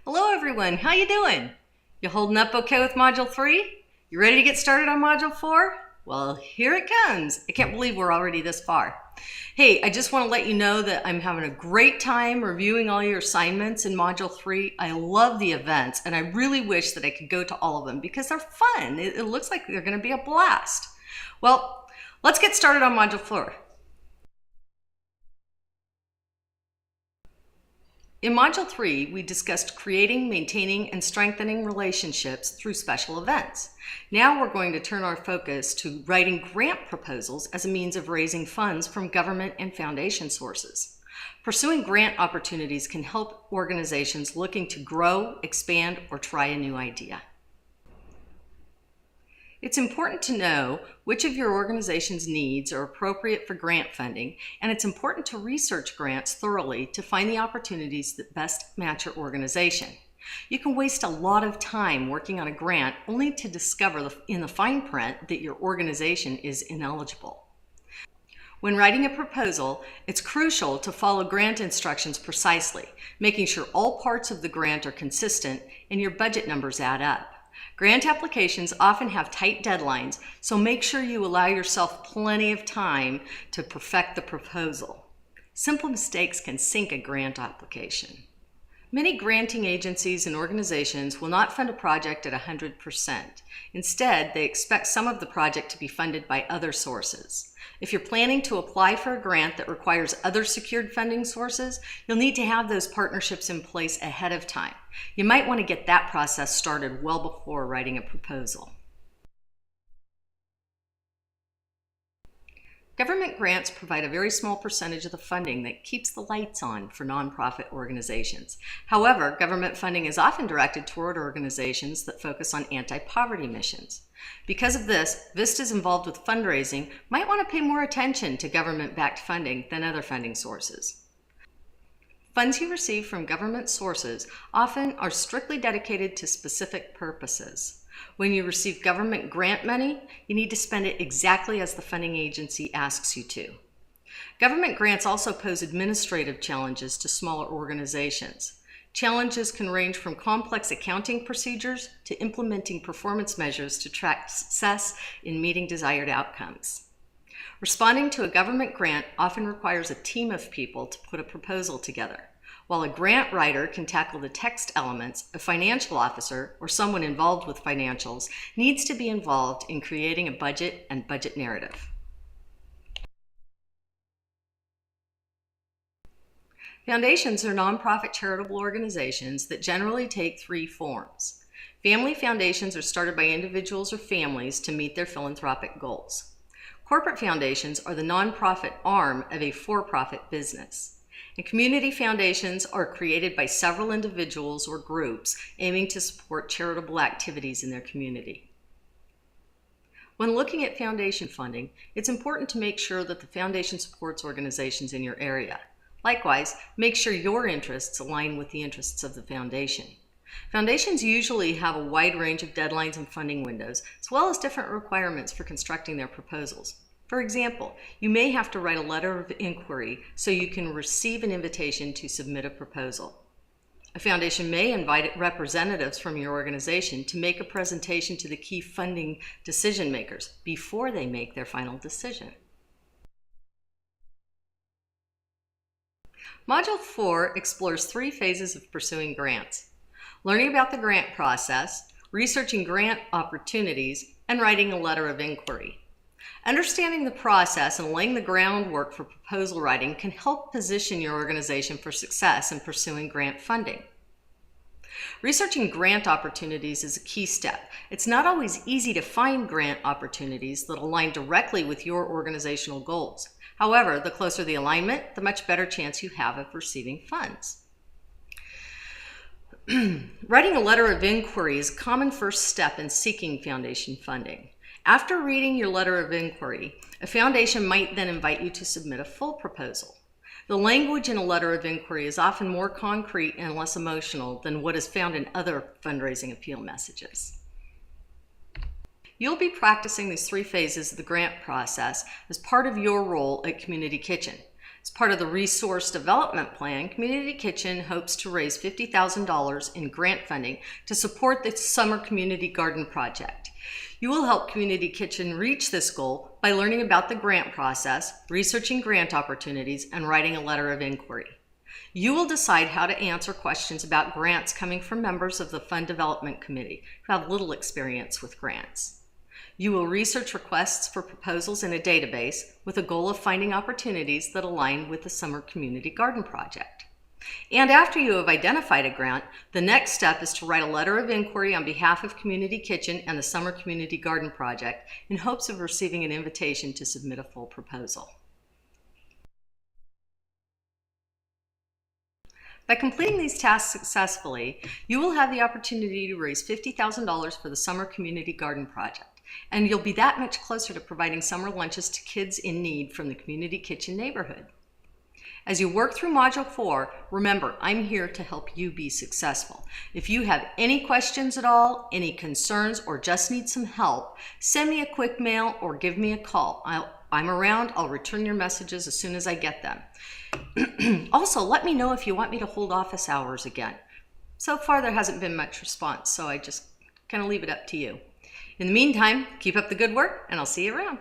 Hello everyone, how you doing? You holding up okay with Module 3? You ready to get started on Module 4? Well, here it comes. I can't believe we're already this far. Hey, I just want to let you know that I'm having a great time reviewing all your assignments in Module 3. I love the events and I really wish that I could go to all of them because they're fun. It looks like they're going to be a blast. Well, let's get started on Module 4. In Module 3, we discussed creating, maintaining, and strengthening relationships through special events. Now we're going to turn our focus to writing grant proposals as a means of raising funds from government and foundation sources. Pursuing grant opportunities can help organizations looking to grow, expand, or try a new idea. It's important to know which of your organization's needs are appropriate for grant funding, and it's important to research grants thoroughly to find the opportunities that best match your organization. You can waste a lot of time working on a grant only to discover in the fine print that your organization is ineligible. When writing a proposal, it's crucial to follow grant instructions precisely, making sure all parts of the grant are consistent and your budget numbers add up. Grant applications often have tight deadlines, so make sure you allow yourself plenty of time to perfect the proposal. Simple mistakes can sink a grant application. Many granting agencies and organizations will not fund a project at 100%. Instead, they expect some of the project to be funded by other sources. If you're planning to apply for a grant that requires other secured funding sources, you'll need to have those partnerships in place ahead of time. You might want to get that process started well before writing a proposal. Government grants provide a very small percentage of the funding that keeps the lights on for nonprofit organizations. However, government funding is often directed toward organizations that focus on anti-poverty missions. Because of this, VISTAs involved with fundraising might want to pay more attention to government-backed funding than other funding sources. Funds you receive from government sources often are strictly dedicated to specific purposes. When you receive government grant money, you need to spend it exactly as the funding agency asks you to. Government grants also pose administrative challenges to smaller organizations. Challenges can range from complex accounting procedures to implementing performance measures to track success in meeting desired outcomes. Responding to a government grant often requires a team of people to put a proposal together. While a grant writer can tackle the text elements, a financial officer or someone involved with financials needs to be involved in creating a budget and budget narrative. Foundations are nonprofit charitable organizations that generally take three forms. Family foundations are started by individuals or families to meet their philanthropic goals. Corporate foundations are the nonprofit arm of a for-profit business. And community foundations are created by several individuals or groups aiming to support charitable activities in their community. When looking at foundation funding, it's important to make sure that the foundation supports organizations in your area. Likewise, make sure your interests align with the interests of the foundation. Foundations usually have a wide range of deadlines and funding windows, as well as different requirements for constructing their proposals. For example, you may have to write a letter of inquiry so you can receive an invitation to submit a proposal. A foundation may invite representatives from your organization to make a presentation to the key funding decision makers before they make their final decision. Module 4 explores three phases of pursuing grants: learning about the grant process, researching grant opportunities, and writing a letter of inquiry. Understanding the process and laying the groundwork for proposal writing can help position your organization for success in pursuing grant funding. Researching grant opportunities is a key step. It's not always easy to find grant opportunities that align directly with your organizational goals. However, the closer the alignment, the much better chance you have of receiving funds. Writing a letter of inquiry is a common first step in seeking foundation funding. After reading your letter of inquiry, a foundation might then invite you to submit a full proposal. The language in a letter of inquiry is often more concrete and less emotional than what is found in other fundraising appeal messages. You'll be practicing these three phases of the grant process as part of your role at Community Kitchen. As part of the Resource Development Plan, Community Kitchen hopes to raise $50,000 in grant funding to support the Summer Community Garden Project. You will help Community Kitchen reach this goal by learning about the grant process, researching grant opportunities, and writing a letter of inquiry. You will decide how to answer questions about grants coming from members of the Fund Development Committee who have little experience with grants. You will research requests for proposals in a database with a goal of finding opportunities that align with the Summer Community Garden Project. And after you have identified a grant, the next step is to write a letter of inquiry on behalf of Community Kitchen and the Summer Community Garden Project in hopes of receiving an invitation to submit a full proposal. By completing these tasks successfully, you will have the opportunity to raise $50,000 for the Summer Community Garden Project. And you'll be that much closer to providing summer lunches to kids in need from the Community Kitchen neighborhood. As you work through Module 4, remember, I'm here to help you be successful. If you have any questions at all, any concerns, or just need some help, send me a quick mail or give me a call. I'm around. I'll return your messages as soon as I get them. Also, let me know if you want me to hold office hours again. So far, there hasn't been much response, so I just kind of leave it up to you. In the meantime, keep up the good work, and I'll see you around.